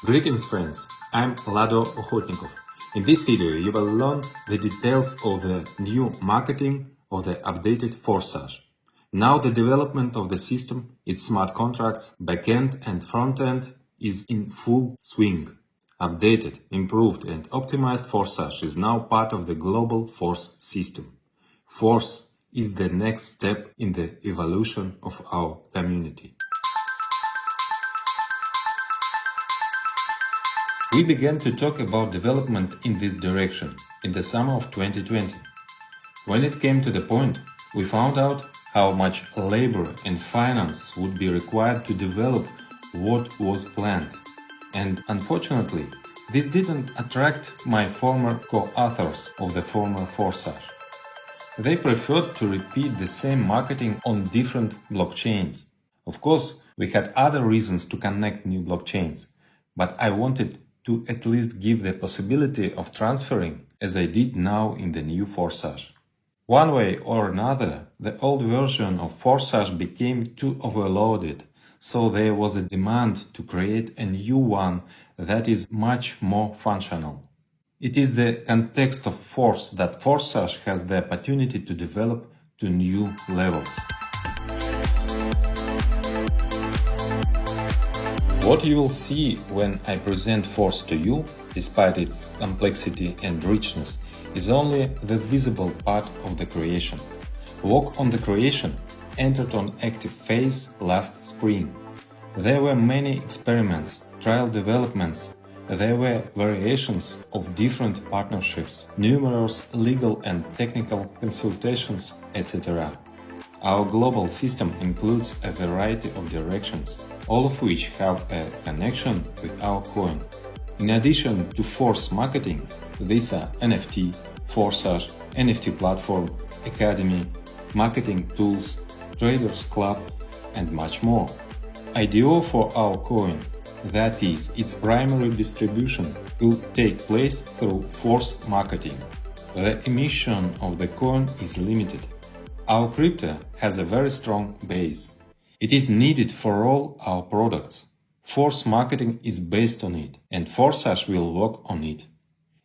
Greetings friends, I'm Lado Akhotnikov. In this video you will learn the details of the new marketing of the updated Forsage. Now the development of the system, its smart contracts, backend and frontend is in full swing. Updated, improved and optimized Forsage is now part of the global Force system. Force is the next step in the evolution of our community. We began to talk about development in this direction in the summer of 2020. When it came to the point, we found out how much labor and finance would be required to develop what was planned. And unfortunately, this didn't attract my former co-authors of the former Forsage. They preferred to repeat the same marketing on different blockchains. Of course, we had other reasons to connect new blockchains, but I wanted to at least give the possibility of transferring, as I did now in the new Forsage. One way or another, the old version of Forsage became too overloaded, so there was a demand to create a new one that is much more functional. It is the context of Force that Forsage has the opportunity to develop to new levels. What you will see when I present Force to you, despite its complexity and richness, is only the visible part of the creation. Work on the creation entered on active phase last spring. There were many experiments, trial developments, there were variations of different partnerships, numerous legal and technical consultations, etc. Our global system includes a variety of directions, all of which have a connection with our coin. In addition to Force marketing, these are NFT, Forsage, NFT platform, academy, marketing tools, traders club, and much more. IDO for our coin, that is, its primary distribution, will take place through Force marketing. The emission of the coin is limited. Our crypto has a very strong base. It is needed for all our products. Force marketing is based on it, and Forsage will work on it.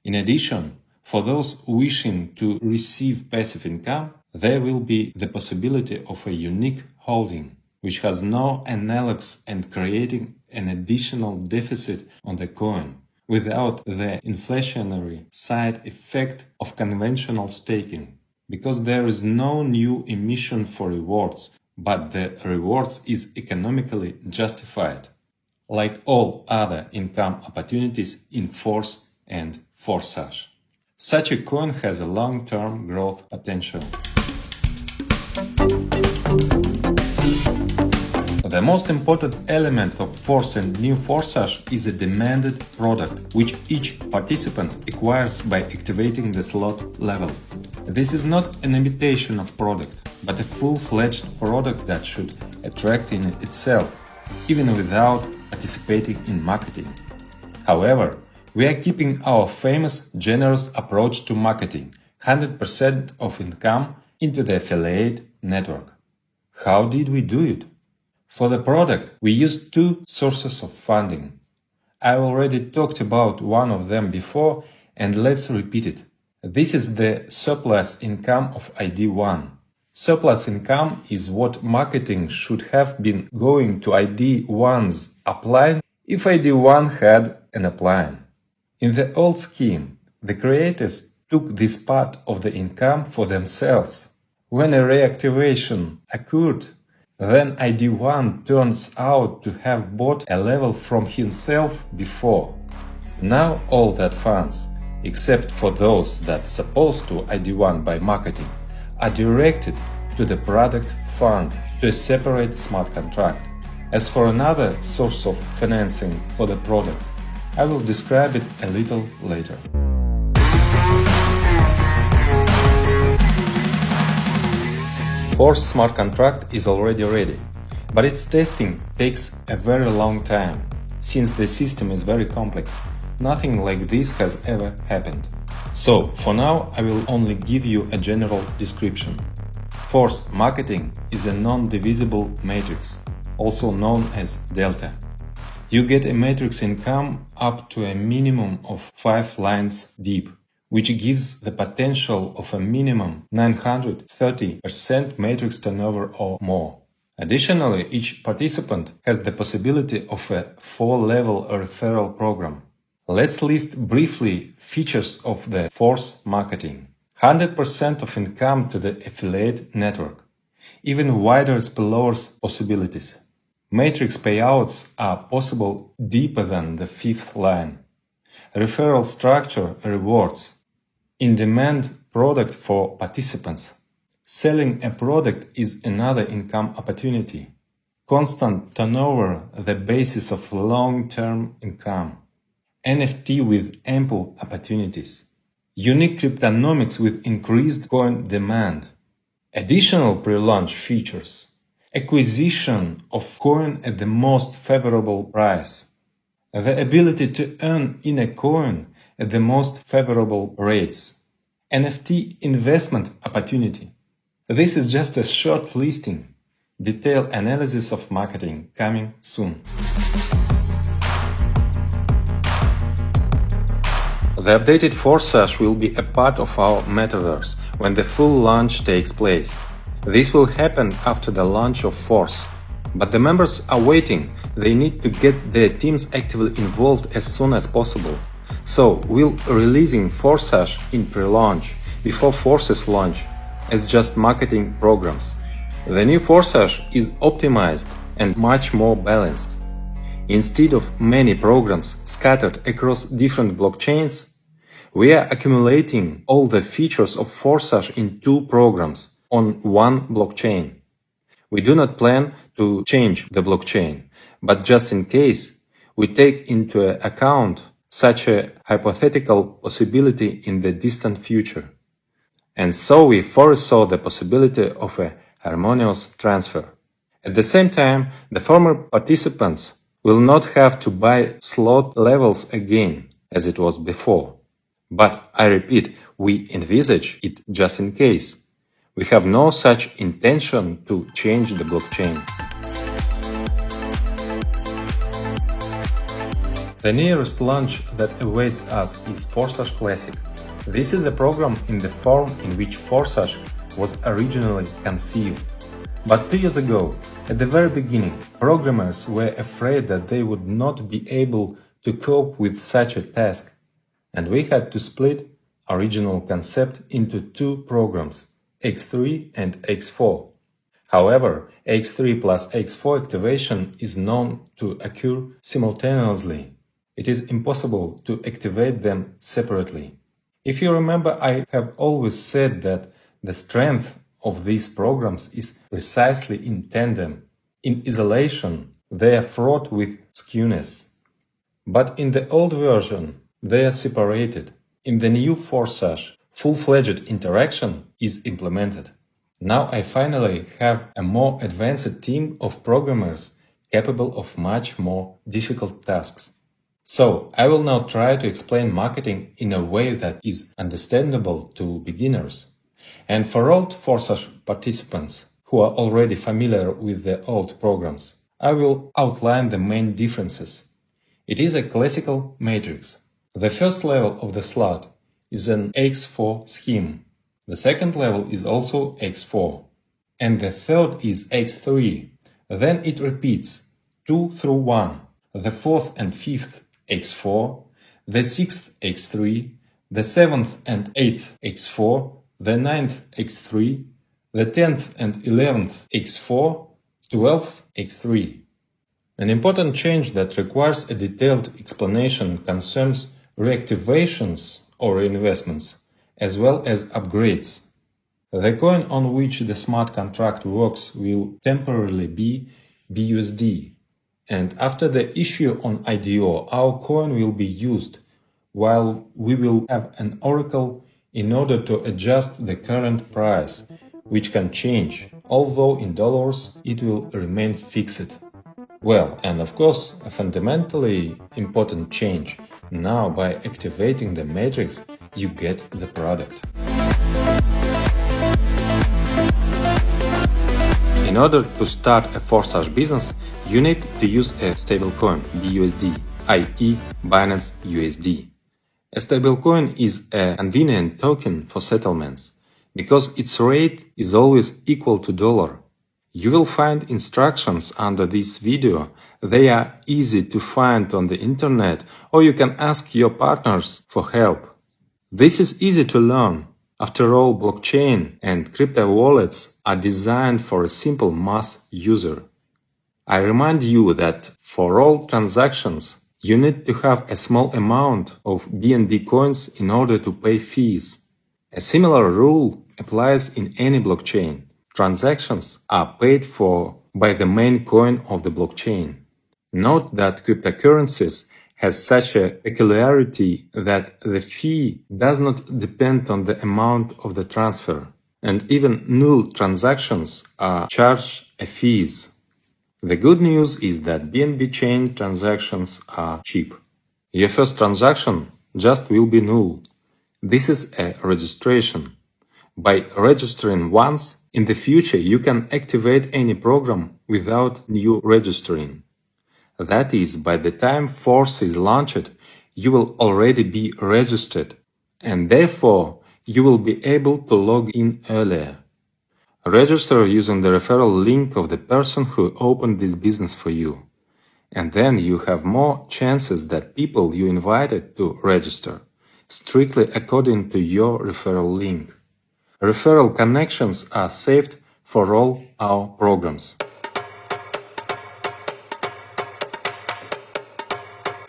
In addition, for those wishing to receive passive income, there will be the possibility of a unique holding, which has no analogs and creating an additional deficit on the coin, without the inflationary side effect of conventional staking, because there is no new emission for rewards, but the rewards is economically justified, like all other income opportunities in Force and Forsage. Such a coin has a long-term growth potential. The most important element of Force and new Forsage is a demanded product, which each participant acquires by activating the slot level. This is not an imitation of product, but a full-fledged product that should attract in itself, even without participating in marketing. However, we are keeping our famous generous approach to marketing, 100% of income into the affiliate network. How did we do it? For the product, we used two sources of funding. I already talked about one of them before, and let's repeat it. This is the surplus income of ID1. Surplus income is what marketing should have been going to ID1's upline if ID1 had an upline. In the old scheme, the creators took this part of the income for themselves. When a reactivation occurred, then ID1 turns out to have bought a level from himself before. Now all that funds, except for those that supposed to ID1 by marketing, are directed to the product fund, to a separate smart contract. As for another source of financing for the product, I will describe it a little later. Force smart contract is already ready, but its testing takes a very long time, since the system is very complex. Nothing like this has ever happened. So, for now, I will only give you a general description. Force marketing is a non-divisible matrix, also known as delta. You get a matrix income up to a minimum of 5 lines deep, which gives the potential of a minimum 930% matrix turnover or more. Additionally, each participant has the possibility of a 4-level referral program. Let's list briefly features of the Force marketing. 100% of income to the affiliate network. Even wider spillover possibilities. Matrix payouts are possible deeper than the 5th line. Referral structure rewards. In-demand product for participants. Selling a product is another income opportunity. Constant turnover, the basis of long-term income. NFT with ample opportunities. Unique cryptonomics with increased coin demand. Additional pre-launch features. Acquisition of coin at the most favorable price. The ability to earn in a coin at the most favorable rates. NFT investment opportunity. This is just a short listing. Detailed analysis of marketing coming soon. The updated Forsage will be a part of our Metaverse when the full launch takes place. This will happen after the launch of Force. But the members are waiting. They need to get their teams actively involved as soon as possible. So we'll releasing Forsage in pre-launch before Force's launch as just marketing programs. The new Forsage is optimized and much more balanced. Instead of many programs scattered across different blockchains, we are accumulating all the features of Forsage in 2 programs on one blockchain. We do not plan to change the blockchain, but just in case, we take into account such a hypothetical possibility in the distant future. And so we foresaw the possibility of a harmonious transfer. At the same time, the former participants will not have to buy slot levels again, as it was before. But I repeat, we envisage it just in case. We have no such intention to change the blockchain. The nearest launch that awaits us is Forsage Classic. This is a program in the form in which Forsage was originally conceived. But 2 years ago, at the very beginning, programmers were afraid that they would not be able to cope with such a task, and we had to split original concept into 2 programs, X3 and X4. However, X3 plus X4 activation is known to occur simultaneously. It is impossible to activate them separately. If you remember, I have always said that the strength of these programs is precisely in tandem. In isolation, they are fraught with skewness. But in the old version, they are separated. In the new Forsage, full-fledged interaction is implemented. Now I finally have a more advanced team of programmers capable of much more difficult tasks. So I will now try to explain marketing in a way that is understandable to beginners. And for old Forsage participants who are already familiar with the old programs, I will outline the main differences. It is a classical matrix. The first level of the slot is an X4 scheme. The second level is also X4. And the third is X3. Then it repeats 2 through 1. The fourth and fifth X4. The sixth X3. The seventh and eighth X4. The ninth X3. The 10th and 11th X4. 12th X3. An important change that requires a detailed explanation concerns reactivations or reinvestments, as well as upgrades. The coin on which the smart contract works will temporarily be BUSD, and after the issue on IDO, our coin will be used, while we will have an oracle in order to adjust the current price, which can change, although in dollars it will remain fixed. Well, and of course, a fundamentally important change. Now, by activating the matrix, you get the product. In order to start a Forsage business, you need to use a stablecoin, BUSD, i.e. Binance USD. A stablecoin is a convenient token for settlements, because its rate is always equal to dollar. You will find instructions under this video. They are easy to find on the internet, or you can ask your partners for help. This is easy to learn. After all, blockchain and crypto wallets are designed for a simple mass user. I remind you that for all transactions, you need to have a small amount of BNB coins in order to pay fees. A similar rule applies in any blockchain. Transactions are paid for by the main coin of the blockchain. Note that cryptocurrencies has such a peculiarity that the fee does not depend on the amount of the transfer, and even null transactions are charged a fees. The good news is that BNB chain transactions are cheap. Your first transaction just will be null. This is a registration. By registering once, in the future you can activate any program without new registering. That is, by the time Force is launched, you will already be registered, and therefore you will be able to log in earlier. Register using the referral link of the person who opened this business for you, and then you have more chances that people you invited to register, strictly according to your referral link. Referral connections are saved for all our programs.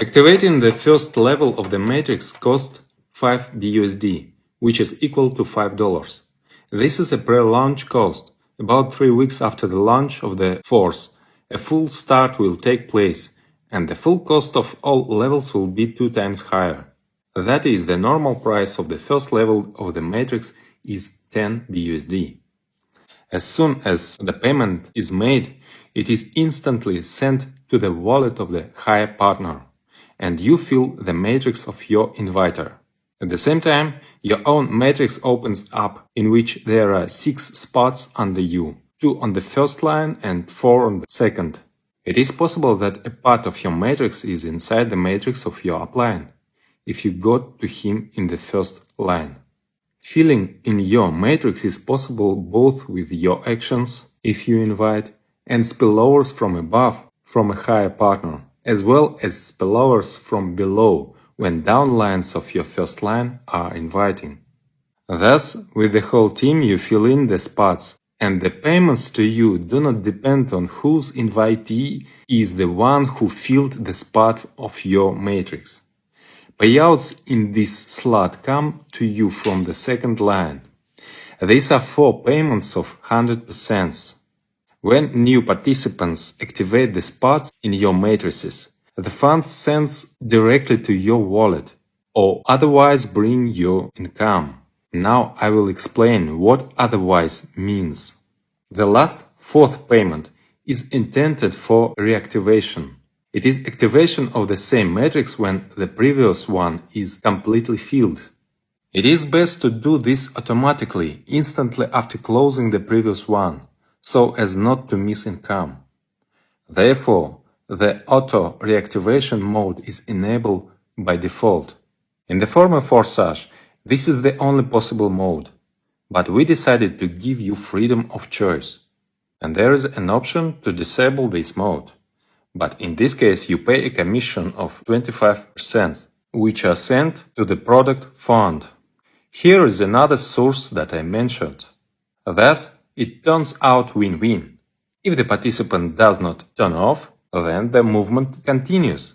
Activating the first level of the matrix costs 5 BUSD, which is equal to $5. This is a pre-launch cost. About 3 weeks after the launch of the Force, a full start will take place, and the full cost of all levels will be 2 times higher. That is, the normal price of the first level of the matrix is 10 BUSD. As soon as the payment is made, it is instantly sent to the wallet of the higher partner, and you fill the matrix of your inviter. At the same time, your own matrix opens up, in which there are 6 spots under you, 2 on the first line and 4 on the second. It is possible that a part of your matrix is inside the matrix of your upline, if you got to him in the first line. Filling in your matrix is possible both with your actions, if you invite, and spillovers from above, from a higher partner, as well as spillovers from below, when downlines of your first line are inviting. Thus, with the whole team you fill in the spots, and the payments to you do not depend on whose invitee is the one who filled the spot of your matrix. Payouts in this slot come to you from the second line. These are 4 payments of 100%. When new participants activate the spots in your matrices, the funds sends directly to your wallet, or otherwise bring your income. Now I will explain what otherwise means. The last 4th payment is intended for reactivation. It is activation of the same matrix when the previous one is completely filled. It is best to do this automatically, instantly after closing the previous one, so as not to miss income. Therefore, the auto reactivation mode is enabled by default. In the former Forsage, this is the only possible mode, but we decided to give you freedom of choice, and there is an option to disable this mode. But in this case you pay a commission of 25%, which are sent to the product fund. Here is another source that I mentioned. Thus, it turns out win-win. If the participant does not turn off, then the movement continues.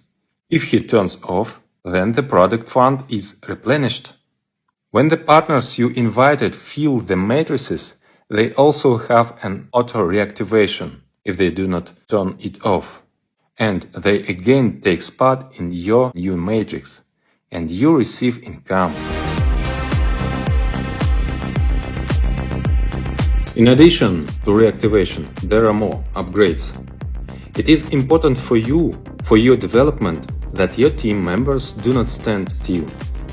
If he turns off, then the product fund is replenished. When the partners you invited fill the matrices, they also have an auto-reactivation, if they do not turn it off. And they again take spot in your new matrix, and you receive income. In addition to reactivation, there are more upgrades. It is important for you, for your development, that your team members do not stand still,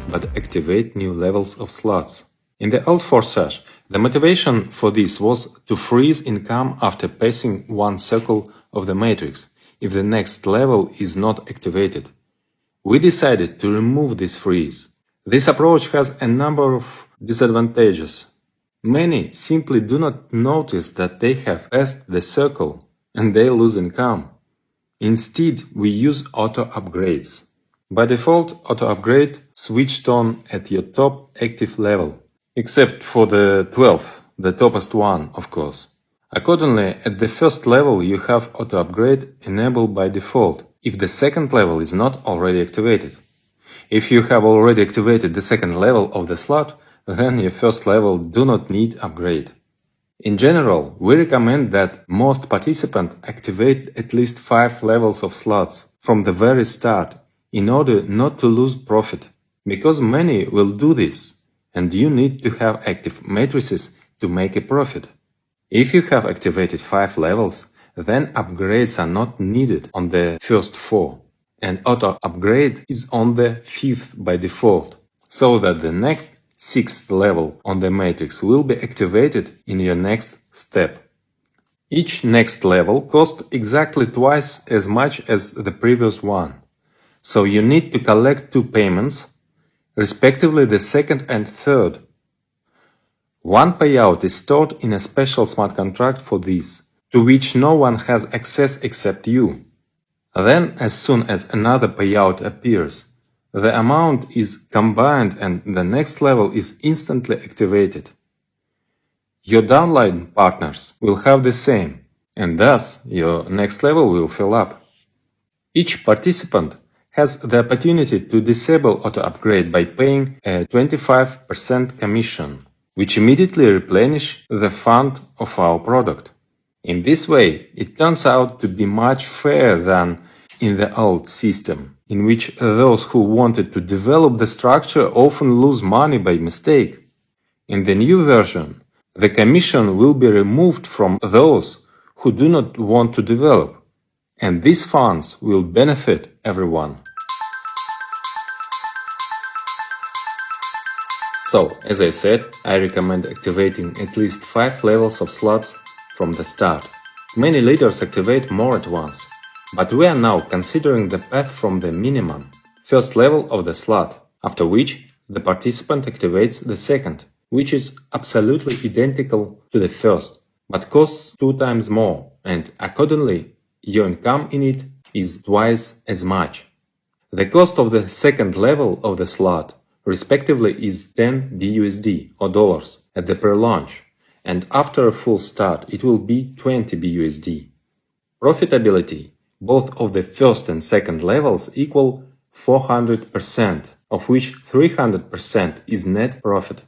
but activate new levels of slots. In the old Forsage, The motivation for this was to freeze income after passing one circle of the matrix, if the next level is not activated. We decided to remove this freeze. This approach has a number of disadvantages. Many simply do not notice that they have passed the circle and they lose income. Instead, we use auto-upgrades. By default, auto-upgrade switched on at your top active level, except for the 12th, the topest one, of course. Accordingly, at the first level you have auto-upgrade enabled by default, if the second level is not already activated. If you have already activated the second level of the slot, then your first level do not need upgrade. In general, we recommend that most participants activate at least 5 levels of slots from the very start in order not to lose profit, because many will do this, and you need to have active matrices to make a profit. If you have activated 5 levels, then upgrades are not needed on the first 4, and auto-upgrade is on the 5th by default, so that the next 6th level on the matrix will be activated in your next step. Each next level costs exactly twice as much as the previous one, so you need to collect 2 payments, respectively the second and third. One payout is stored in a special smart contract for this, to which no one has access except you. Then, as soon as another payout appears, the amount is combined and the next level is instantly activated. Your downline partners will have the same, and thus your next level will fill up. Each participant has the opportunity to disable auto-upgrade by paying a 25% commission, which immediately replenish the fund of our product. In this way, it turns out to be much fairer than in the old system, in which those who wanted to develop the structure often lose money by mistake. In the new version, the commission will be removed from those who do not want to develop, and these funds will benefit everyone. So, as I said, I recommend activating at least 5 levels of slots from the start. Many leaders activate more at once, but we are now considering the path from the minimum, first level of the slot, after which the participant activates the second, which is absolutely identical to the first, but costs 2 times more, and accordingly, your income in it is twice as much. The cost of the second level of the slot respectively is 10 BUSD or dollars at the pre-launch, and after a full start it will be 20 BUSD. Profitability, both of the first and second levels equal 400%, of which 300% is net profit.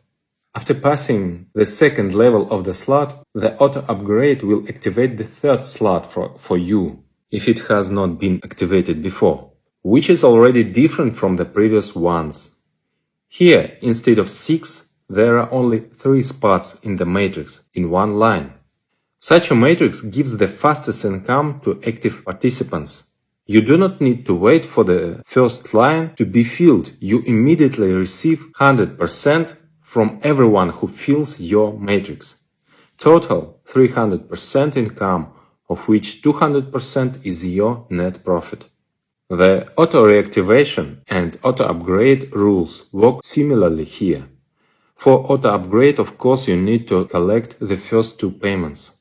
After passing the second level of the slot, the auto-upgrade will activate the third slot for you, if it has not been activated before, which is already different from the previous ones. Here, instead of 6, there are only 3 spots in the matrix, in one line. Such a matrix gives the fastest income to active participants. You do not need to wait for the first line to be filled, you immediately receive 100% from everyone who fills your matrix. Total 300% income, of which 200% is your net profit. The auto-reactivation and auto-upgrade rules work similarly here. For auto-upgrade, of course, you need to collect the first 2 payments.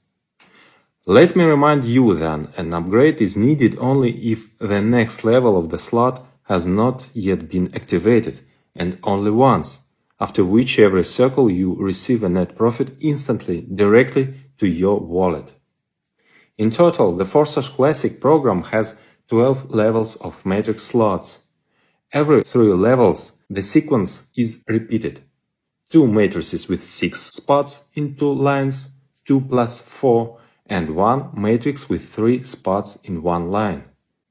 Let me remind you then, an upgrade is needed only if the next level of the slot has not yet been activated, and only once, after which every circle you receive a net profit instantly, directly to your wallet. In total, the Forsage Classic program has 12 levels of matrix slots. Every 3 levels, the sequence is repeated. 2 matrices with 6 spots in 2 lines, 2 plus 4, and 1 matrix with 3 spots in 1 line.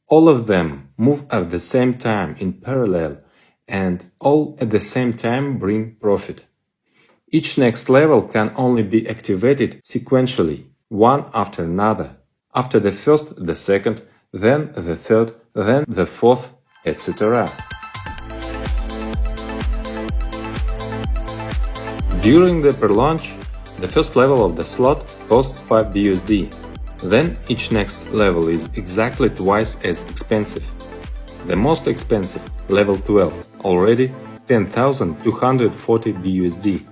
All of them move at the same time in parallel, and all at the same time bring profit. Each next level can only be activated sequentially, one after another. After the first, the second, then the third, then the fourth, etc. During the pre-launch, The first level of the slot costs 5 BUSD. Then each next level is exactly twice as expensive. The most expensive, level 12, already 10,240 BUSD.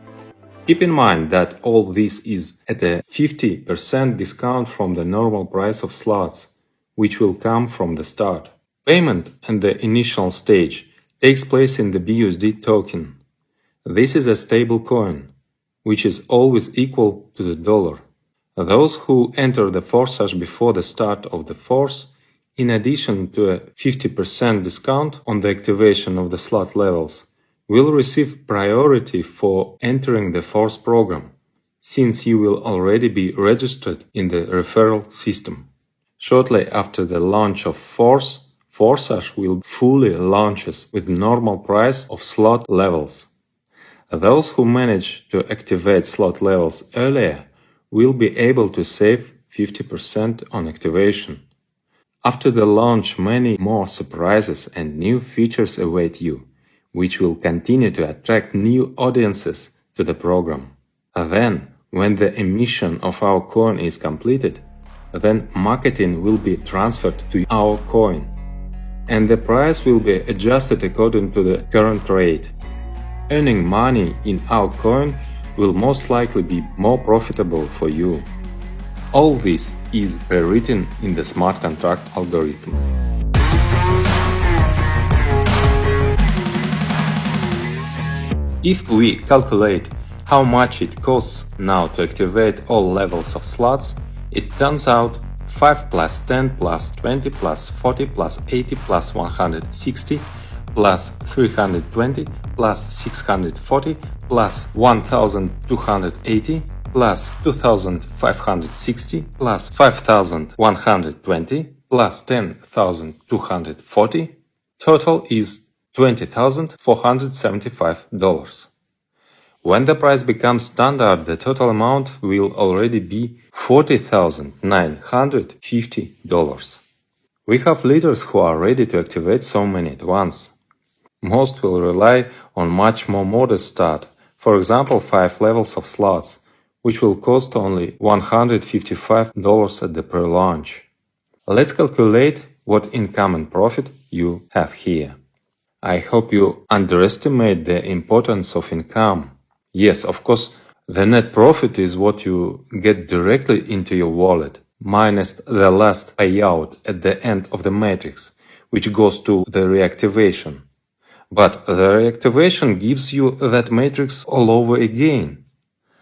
Keep in mind that all this is at a 50% discount from the normal price of slots, which will come from the start. Payment at the initial stage takes place in the BUSD token. This is a stable coin, which is always equal to the dollar. Those who enter the Forsage before the start of the force, in addition to a 50% discount on the activation of the slot levels, will receive priority for entering the force program, since you will already be registered in the referral system. Shortly after the launch of Force, Forsage will fully launches with normal price of slot levels. Those who manage to activate slot levels earlier will be able to save 50% on activation. After the launch, many more surprises and new features await you, which will continue to attract new audiences to the program. Then, when the emission of our coin is completed, then marketing will be transferred to our coin, and the price will be adjusted according to the current rate. Earning money in our coin will most likely be more profitable for you. All this is pre-written in the smart contract algorithm. If we calculate how much it costs now to activate all levels of slots, it turns out 5 plus 10 plus 20 plus 40 plus 80 plus 160 plus 320 plus 640 plus 1280 plus 2560 plus 5120 plus 10,240, total is $20,475. When the price becomes standard, the total amount will already be $40,950. We have leaders who are ready to activate so many at once. Most will rely on much more modest start, for example 5 levels of slots, which will cost only $155 at the pre-launch. Let's calculate what income and profit you have here. I hope you underestimate the importance of income. Yes, of course, the net profit is what you get directly into your wallet, minus the last payout at the end of the matrix, which goes to the reactivation. But the reactivation gives you that matrix all over again.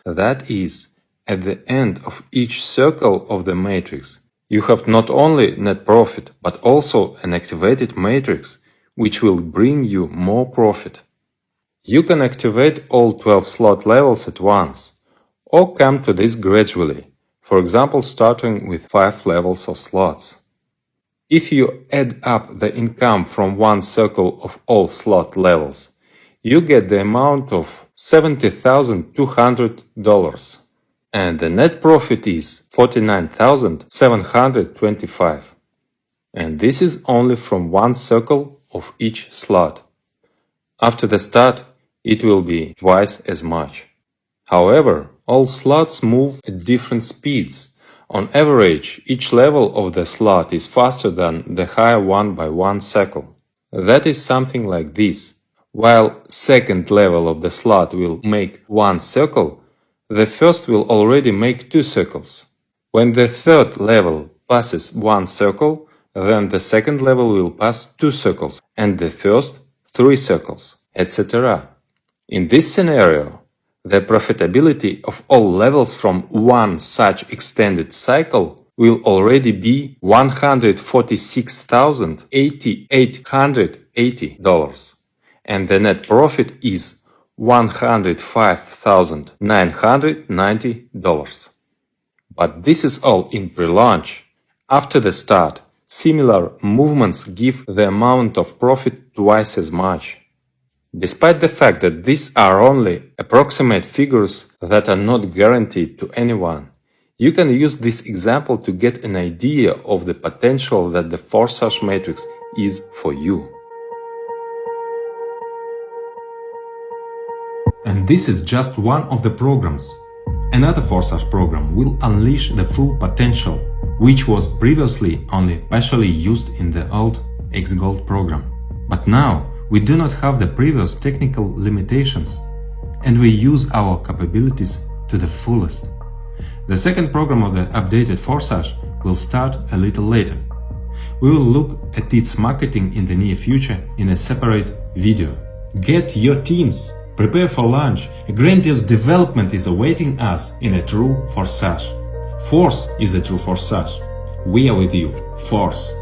That is, at the end of each circle of the matrix, you have not only net profit, but also an activated matrix, which will bring you more profit. You can activate all 12 slot levels at once, or come to this gradually, for example starting with 5 levels of slots. If you add up the income from one circle of all slot levels, you get the amount of $70,200, and the net profit is $49,725. And this is only from one circle of each slot. After the start, it will be twice as much. However, all slots move at different speeds. On average, each level of the slot is faster than the higher one by one cycle. That is something like this. While second level of the slot will make one circle, the first will already make 2 circles. When the third level passes one circle, then the second level will pass 2 circles, and the first 3 circles, etc. In this scenario, the profitability of all levels from one such extended cycle will already be $146,880, and the net profit is $105,990. But this is all in pre-launch. After the start, similar movements give the amount of profit twice as much. Despite the fact that these are only approximate figures that are not guaranteed to anyone, you can use this example to get an idea of the potential that the Forsage matrix is for you. And this is just one of the programs. another Forsage program will unleash the full potential, which was previously only partially used in the old X-Gold program. But now we do not have the previous technical limitations, and we use our capabilities to the fullest. The second program of the updated Forsage will start a little later. We will look at its marketing in the near future in a separate video. Get your teams! Prepare for launch. A grandiose development is awaiting us in a true Forsage. Force is a true Forsage. We are with you. Force.